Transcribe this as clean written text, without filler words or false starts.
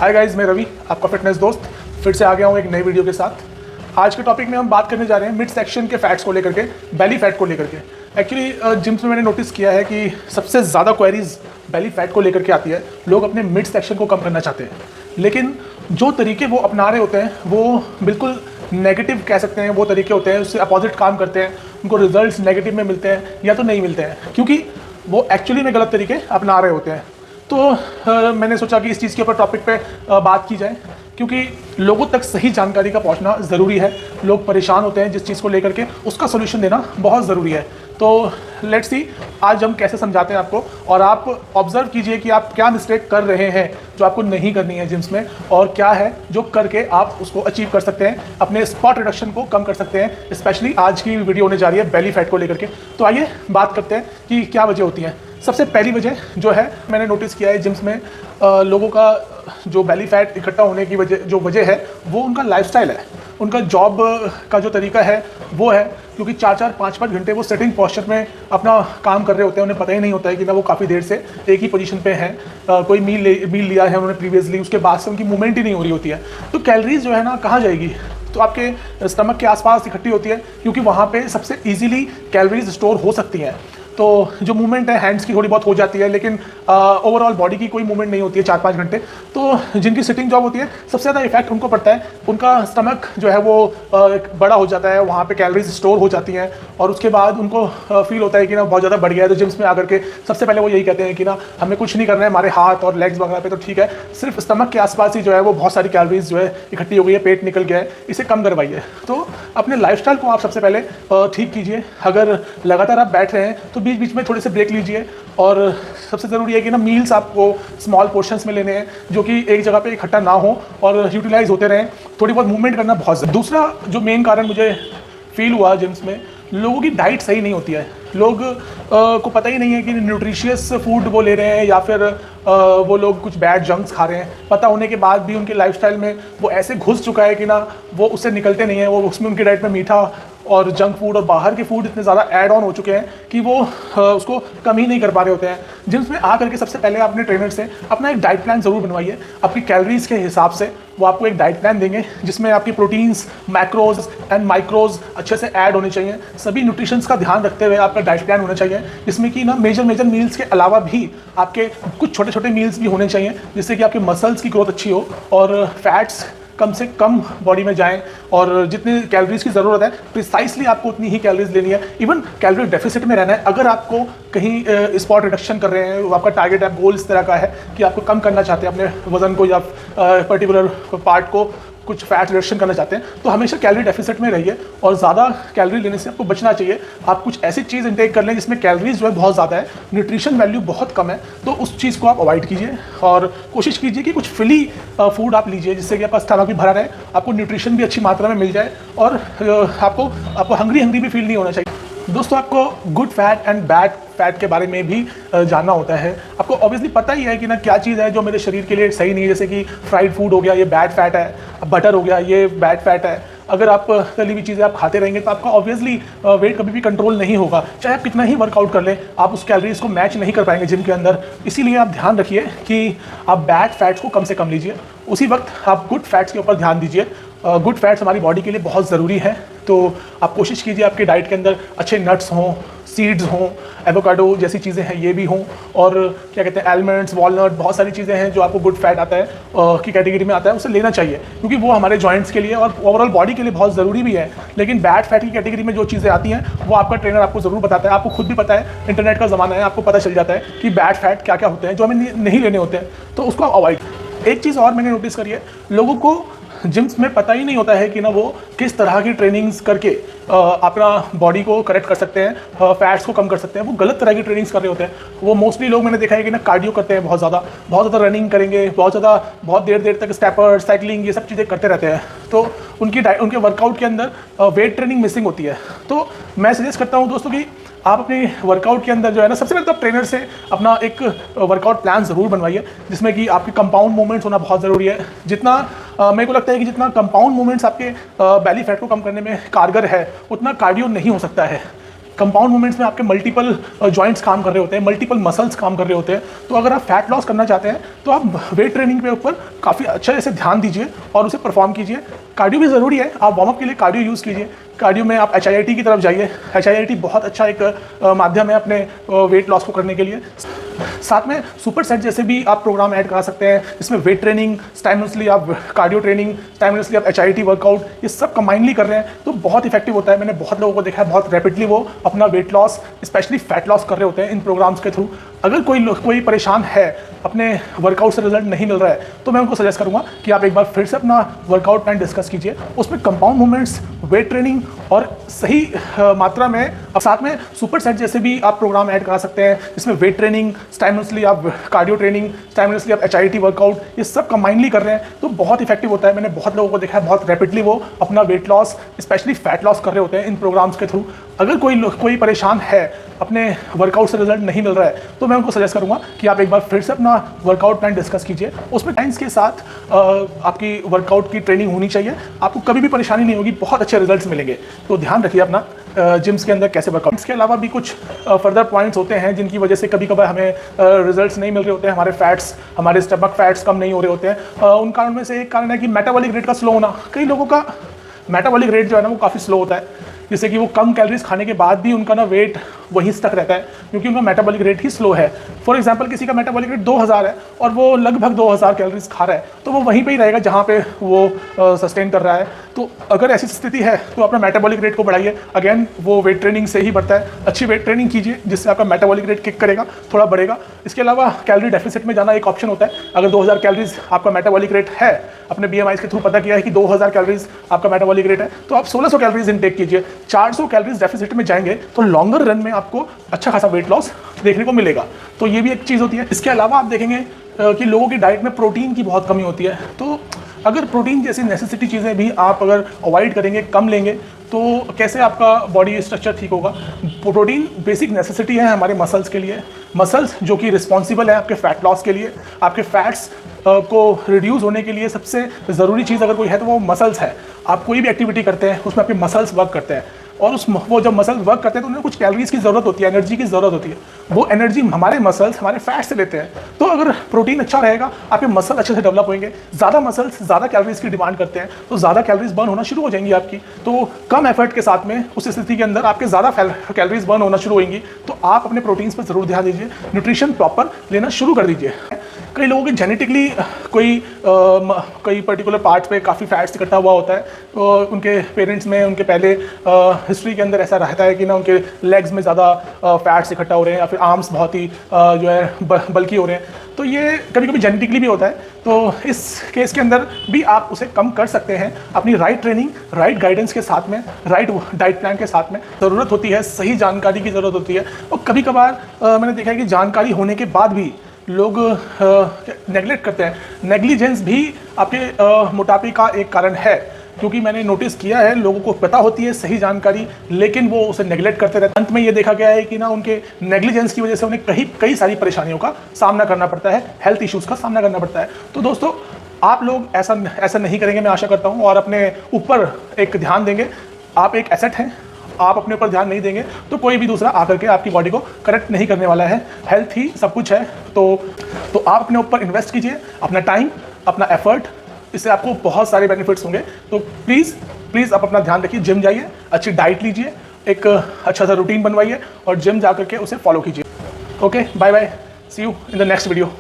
Hi guys, मैं रवि, आपका fitness दोस्त, फिर से आ गया हूँ एक नई वीडियो के साथ। आज के टॉपिक में हम बात करने जा रहे हैं मिड सेक्शन के फैट्स को लेकर के, बेली फैट को लेकर के। एक्चुअली जिम्स में मैंने नोटिस किया है कि सबसे ज़्यादा क्वेरीज बेली फैट को लेकर के आती है। लोग अपने मिड सेक्शन को कम करना चाहते हैं, लेकिन जो तरीके वो अपना रहे होते हैं वो बिल्कुल नेगेटिव कह सकते हैं। वो तरीके होते हैं उससे अपोजिट काम करते हैं, उनको रिजल्ट्स नेगेटिव में मिलते हैं या तो नहीं मिलते हैं, क्योंकि वो एक्चुअली में गलत तरीके अपना रहे होते हैं। तो मैंने सोचा कि इस चीज़ के ऊपर टॉपिक पे बात की जाए, क्योंकि लोगों तक सही जानकारी का पहुंचना ज़रूरी है। लोग परेशान होते हैं जिस चीज़ को लेकर के, उसका सोल्यूशन देना बहुत ज़रूरी है। तो लेट्स सी आज हम कैसे समझाते हैं आपको, और आप ऑब्जर्व कीजिए कि आप क्या मिस्टेक कर रहे हैं जो आपको नहीं करनी है जिम्स में, और क्या है जो करके आप उसको अचीव कर सकते हैं, अपने स्पॉट रिडक्शन को कम कर सकते हैं। स्पेशली आज की वीडियो होने जा रही है बेली फैट को लेकर के। तो आइए बात करते हैं कि क्या वजह होती है। सबसे पहली वजह जो है, मैंने नोटिस किया है जिम्स में लोगों का जो बेली फैट इकट्ठा होने की वजह है वो उनका लाइफस्टाइल है, उनका जॉब का जो तरीका है वो है। क्योंकि 4-4, 5-5 घंटे वो सिटिंग पोस्चर में अपना काम कर रहे होते हैं, उन्हें पता ही नहीं होता है कि ना वो काफ़ी देर से एक ही पोजीशन पे हैं। कोई मील लिया है उन्होंने प्रीवियसली, उसके बाद से उनकी मूवमेंट ही नहीं हो रही होती है। तो कैलोरीज जो है ना कहाँ जाएगी, तो आपके स्टमक के आसपास इकट्ठी होती है, क्योंकि वहाँ पे सबसे ईजिली कैलोरीज स्टोर हो सकती हैं। तो जो मूवमेंट है हैंड्स की थोड़ी बहुत हो जाती है, लेकिन ओवरऑल बॉडी की कोई मूवमेंट नहीं होती है 4-5 घंटे। तो जिनकी सिटिंग जॉब होती है सबसे ज़्यादा इफेक्ट उनको पड़ता है। उनका स्टमक जो है वो बड़ा हो जाता है, वहाँ पे कैलोरीज स्टोर हो जाती हैं, और उसके बाद उनको फील होता है कि ना बहुत ज़्यादा बढ़ गया है। तो जिम्स में आकर के सबसे पहले वो यही कहते हैं कि ना हमें कुछ नहीं करना है, हमारे हाथ और लेग्स वगैरह पे तो ठीक है, सिर्फ स्टमक के आसपास ही जो है वो बहुत सारी कैलोरीज जो है इकट्ठी हो गई है, पेट निकल गया है, इसे कम करवाइए। तो अपने लाइफस्टाइल को आप सबसे पहले ठीक कीजिए। अगर लगातार आप बैठ रहे हैं तो बीच बीच में थोड़े से ब्रेक लीजिए, और सबसे ज़रूरी है कि ना मील्स आपको स्मॉल पोर्शंस में लेने हैं, जो कि एक जगह पे इकट्ठा ना हो और यूटिलाइज होते रहें। थोड़ी बहुत मूवमेंट करना बहुत ज़रूरी। दूसरा जो मेन कारण मुझे फील हुआ जिम्स में, लोगों की डाइट सही नहीं होती है। लोग को पता ही नहीं है कि न्यूट्रिशियस फूड वो ले रहे हैं या फिर वो लोग कुछ बैड जंक्स खा रहे हैं। पता होने के बाद भी उनके लाइफस्टाइल में वो ऐसे घुस चुका है कि ना वो उससे निकलते नहीं हैं। वो उसमें उनकी डाइट में मीठा और जंक फूड और बाहर के फूड इतने ज़्यादा ऐड ऑन हो चुके हैं कि वो उसको कम ही नहीं कर पा रहे होते हैं। जिम्स में आ करके सबसे पहले अपने ट्रेनर से अपना एक डाइट प्लान ज़रूर बनवाइए। आपकी कैलोरीज के हिसाब से वो आपको एक डाइट प्लान देंगे, जिसमें आपकी प्रोटीन्स, मैक्रोज एंड माइक्रोज अच्छे से ऐड होने चाहिए। सभी न्यूट्रिशंस का ध्यान रखते हुए आपका डाइट प्लान होना चाहिए, जिसमें कि ना मेजर मील्स के अलावा भी आपके कुछ छोटे छोटे मील्स भी होने चाहिए, जिससे कि आपके मसल्स की ग्रोथ अच्छी हो और फैट्स कम से कम बॉडी में जाएं, और जितनी कैलोरीज की ज़रूरत है प्रिसाइसली आपको उतनी ही कैलोरीज लेनी है। इवन कैलोरी डेफिसिट में रहना है। अगर आपको कहीं स्पॉट रिडक्शन कर रहे हैं, आपका टारगेट है, गोल इस तरह का है कि आपको कम करना चाहते हैं अपने वजन को या पर्टिकुलर पार्ट को, कुछ फैट रिडक्शन करना चाहते हैं, तो हमेशा कैलोरी डेफिसिट में रहिए और ज़्यादा कैलोरी लेने से आपको बचना चाहिए। आप कुछ ऐसी चीज़ इंटेक कर लें जिसमें कैलोरीज जो है बहुत ज़्यादा है, न्यूट्रिशन वैल्यू बहुत कम है, तो उस चीज़ को आप अवॉइड कीजिए। और कोशिश कीजिए कि कुछ फिली फूड आप लीजिए, जिससे कि आपका स्टमक भी भरा रहे, आपको न्यूट्रिशन भी अच्छी मात्रा में मिल जाए, और आपको हंग्री भी फील नहीं होना चाहिए। दोस्तों, आपको good fat and bad fat के बारे में भी जानना होता है। आपको ऑब्वियसली पता ही है कि ना क्या चीज़ है जो मेरे शरीर के लिए सही नहीं है। जैसे कि फ्राइड फूड हो गया, ये बैड फैट है, बटर हो गया, ये बैड फैट है। अगर आप तली हुई चीज़ें आप खाते रहेंगे तो आपका ऑब्वियसली वेट कभी भी कंट्रोल नहीं होगा। चाहे आप कितना ही वर्कआउट कर लें, आप उस कैलोरीज को मैच नहीं कर पाएंगे जिम के अंदर। इसीलिए आप ध्यान रखिए कि आप बैड फैट्स को कम से कम लीजिए, उसी वक्त आप गुड फैट्स के ऊपर ध्यान दीजिए। गुड फैट्स हमारी बॉडी के लिए बहुत ज़रूरी है, तो आप कोशिश कीजिए आपके डाइट के अंदर अच्छे नट्स हों, सीड्स हों, एवोकाडो जैसी चीज़ें हैं ये भी हों, और क्या कहते हैं आलमंड्स, वॉलनट, बहुत सारी चीज़ें हैं जो आपको गुड फैट आता है की कैटेगरी में आता है, उसे लेना चाहिए, क्योंकि वो हमारे जॉइंट्स के लिए और ओवरऑल बॉडी के लिए बहुत ज़रूरी भी है। लेकिन बैड फैट की कैटेगरी में जो चीज़ें आती हैं वो आपका ट्रेनर आपको ज़रूर बताता है। आपको खुद भी पता है, इंटरनेट का ज़माना है, आपको पता चल जाता है कि बैड फैट क्या क्या होते हैं जो हमें नहीं लेने होते हैं, तो उसको अवॉइड। एक चीज़ और मैंने नोटिस करी है, लोगों को जिम्स में पता ही नहीं होता है कि ना वो किस तरह की ट्रेनिंग्स करके अपना बॉडी को करेक्ट कर सकते हैं, फैट्स को कम कर सकते हैं। वो गलत तरह की ट्रेनिंग्स कर रहे होते हैं। वो मोस्टली लोग मैंने देखा है कि ना कार्डियो करते हैं, बहुत ज़्यादा रनिंग करेंगे, बहुत देर तक स्टेपर, साइकिलिंग, ये सब चीज़ें करते रहते हैं। तो उनके वर्कआउट के अंदर वेट ट्रेनिंग मिसिंग होती है। तो मैं सजेस्ट करता हूँ दोस्तों कि आप अपने वर्कआउट के अंदर जो है ना, सबसे पहले तो आप ट्रेनर से अपना एक वर्कआउट प्लान ज़रूर बनवाइए, जिसमें कि आपके कंपाउंड मूवमेंट्स होना बहुत ज़रूरी है। जितना मेरे को लगता है कि जितना कंपाउंड मूवमेंट्स आपके बेली फैट को कम करने में कारगर है, उतना कार्डियो नहीं हो सकता है। कंपाउंड मूवमेंट्स में आपके मल्टीपल जॉइंट्स काम कर रहे होते हैं, मल्टीपल मसल्स काम कर रहे होते हैं। तो अगर आप फैट लॉस करना चाहते हैं तो आप वेट ट्रेनिंग के ऊपर काफ़ी अच्छे से ध्यान दीजिए और उसे परफॉर्म कीजिए। कार्डियो भी ज़रूरी है, आप वार्म अप के लिए कार्डियो यूज़ कीजिए। कार्डियो में आप HIIT की तरफ जाइए। HIIT बहुत अच्छा एक माध्यम है अपने वेट लॉस को करने के लिए। साथ में सुपर सेट जैसे भी आप प्रोग्राम ऐड करा सकते हैं, इसमें वेट ट्रेनिंग स्टाइमसली, आप कार्डियो ट्रेनिंग स्टाइमसली, आप HIIT वर्कआउट, ये सब कंबाइनली कर रहे हैं तो बहुत इफेक्टिव होता है। मैंने बहुत लोगों को देखा है, बहुत रैपिडली वो अपना weight loss specially fat loss कर रहे होते हैं इन प्रोग्राम्स के थ्रू। अगर कोई परेशान है, अपने वर्कआउट से रिजल्ट नहीं मिल रहा है, तो मैं उनको सजेस्ट करूंगा कि आप एक बार फिर से अपना वर्कआउट प्लान डिस्कस कीजिए। उसमें कंपाउंड मूवमेंट्स, वेट ट्रेनिंग और सही मात्रा में, अब साथ में सुपर सेट जैसे भी आप प्रोग्राम ऐड करा सकते हैं, इसमें वेट ट्रेनिंग स्टाइमसली, आप कार्डियो ट्रेनिंग स्टाइमसली, आप HIIT वर्कआउट, ये सब कंबाइनली कर रहे हैं तो बहुत इफेक्टिव होता है। मैंने बहुत लोगों को देखा है, बहुत रैपिडली वो अपना weight loss specially fat loss कर रहे होते हैं इन प्रोग्राम्स के थ्रू। अगर कोई परेशान है, अपने वर्कआउट से रिजल्ट नहीं मिल रहा है, तो मैं उनको सजेस्ट करूंगा कि आप एक बार फिर से अपना वर्कआउट प्लान डिस्कस कीजिए। उसमें टाइम्स के साथ आपकी वर्कआउट की ट्रेनिंग होनी चाहिए, आपको कभी भी परेशानी नहीं होगी, बहुत अच्छे रिजल्ट्स मिलेंगे। तो ध्यान रखिए अपना जिम्स के अंदर कैसे वर्कआउट। इसके अलावा भी कुछ फर्दर पॉइंट्स होते हैं जिनकी वजह से कभी कभार हमें रिजल्ट्स नहीं मिल रहे होते हैं, हमारे फैट्स, हमारे स्टमक फैट्स कम नहीं हो रहे होते हैं। उन कारणों में से एक कारण है कि मेटाबॉलिक रेट का स्लो होना। कई लोगों का मेटाबॉलिक रेट जो है ना वो काफ़ी स्लो होता है, जिससे कि वो कम कैलोरीज खाने के बाद भी उनका ना वेट वहीं स्टक रहता है क्योंकि उनका मेटाबॉलिक रेट ही स्लो है। फॉर एग्जांपल किसी का मेटाबॉलिक रेट 2000 है और वो लगभग 2000 कैलोरीज खा रहा है, तो वो वहीं पे ही रहेगा जहाँ पे वो सस्टेन कर रहा है। तो अगर ऐसी स्थिति है तो अपना मेटाबॉलिक रेट को बढ़ाइए। अगेन वो वेट ट्रेनिंग से ही बढ़ता है। अच्छी वेट ट्रेनिंग कीजिए जिससे आपका मेटाबॉलिक रेट किक करेगा, थोड़ा बढ़ेगा। इसके अलावा कैलोरी डेफिसिट में जाना एक ऑप्शन होता है। अगर 2000 कैलोरीज आपका मेटाबॉलिक रेट है, अपने BMI के थ्रू पता किया है कि 2000 कैलोरीज आपका मेटाबॉलिक रेट है, तो आप 1600 कैलोरीज इनटेक कीजिए। 400 कैलोरीज डेफिसिट में जाएंगे तो लॉन्गर रन में आपको अच्छा खासा वेट लॉस देखने को मिलेगा। तो ये भी एक चीज़ होती है। इसके अलावा आप देखेंगे कि लोगों की डाइट में प्रोटीन की बहुत कमी होती है। तो अगर प्रोटीन जैसी नेसेसिटी चीज़ें भी आप अगर अवॉइड करेंगे, कम लेंगे, तो कैसे आपका बॉडी स्ट्रक्चर ठीक होगा। प्रोटीन बेसिक नेसेसिटी है हमारे मसल्स के लिए। मसल्स जो कि रिस्पॉन्सिबल है आपके फैट लॉस के लिए, आपके फैट्स को रिड्यूस होने के लिए सबसे ज़रूरी चीज़ अगर कोई है तो वो मसल्स है। आप कोई भी एक्टिविटी करते हैं उसमें आपके मसल्स वर्क करते हैं और वो जब मसल्स वर्क करते हैं तो उन्हें कुछ कैलोरीज की ज़रूरत होती है, एनर्जी की ज़रूरत होती है। वो एनर्जी हमारे मसल्स हमारे फैट से लेते हैं। तो अगर प्रोटीन अच्छा रहेगा, आपके मसल अच्छे से डेवलप होंगे। ज़्यादा मसल्स ज़्यादा कैलोरीज की डिमांड करते हैं तो ज़्यादा कैलोरीज बर्न होना शुरू हो जाएंगी आपकी। तो कम एफर्ट के साथ में उस स्थिति के अंदर आपके ज़्यादा कैलोरीज बर्न होना शुरू होंगी। तो आप अपने प्रोटीन्स पर ज़रूर ध्यान दीजिए, न्यूट्रिशन प्रॉपर लेना शुरू कर दीजिए। कई लोगों के जेनेटिकली कोई पर्टिकुलर पार्ट्स पे काफ़ी फैट्स इकट्ठा हुआ होता है, तो उनके पेरेंट्स में उनके पहले हिस्ट्री के अंदर ऐसा रहता है कि ना उनके लेग्स में ज़्यादा फैट्स इकट्ठा हो रहे हैं या फिर आर्म्स बहुत ही जो है बल्कि हो रहे हैं। तो ये कभी कभी जेनेटिकली भी होता है। तो इस केस के अंदर भी आप उसे कम कर सकते हैं अपनी राइट ट्रेनिंग, राइट गाइडेंस के साथ में, राइट डाइट प्लान के साथ में। ज़रूरत होती है, सही जानकारी की ज़रूरत होती है। और कभी कभार मैंने देखा है कि जानकारी होने के बाद भी लोग नेगलेक्ट करते हैं। नेग्लिजेंस भी आपके मोटापे का एक कारण है, क्योंकि मैंने नोटिस किया है लोगों को पता होती है सही जानकारी लेकिन वो उसे नेगलेक्ट करते रहते हैं। अंत में ये देखा गया है कि ना उनके नेग्लिजेंस की वजह से उन्हें कई सारी परेशानियों का सामना करना पड़ता है, हेल्थ इश्यूज़ का सामना करना पड़ता है। तो दोस्तों आप लोग ऐसा नहीं करेंगे, मैं आशा करता हूँ, और अपने ऊपर एक ध्यान देंगे। आप एक एसेट हैं, आप अपने ऊपर ध्यान नहीं देंगे तो कोई भी दूसरा आकर के आपकी बॉडी को करेक्ट नहीं करने वाला है। हेल्थ ही सब कुछ है। तो आप अपने ऊपर इन्वेस्ट कीजिए, अपना टाइम, अपना एफर्ट, इससे आपको बहुत सारे बेनिफिट्स होंगे। तो प्लीज़ आप अपना ध्यान रखिए, जिम जाइए, अच्छी डाइट लीजिए, एक अच्छा सा रूटीन बनवाइए और जिम जा करके उसे फॉलो कीजिए। Okay, bye bye, see you in the next video.